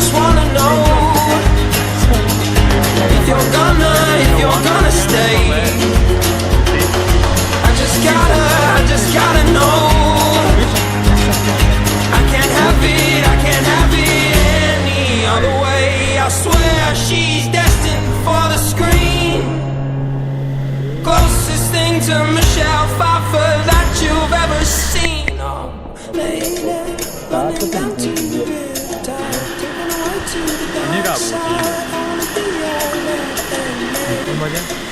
just wanna know if you're gonna stay. I just gotta know. I can't have it any other way. I swear she's destined for the screen. Closest thing to Michelle Pfeiffer that you've ever seen. Oh, lady, running down to the bitter tide, taking away to the dark side. I wanna be your everything.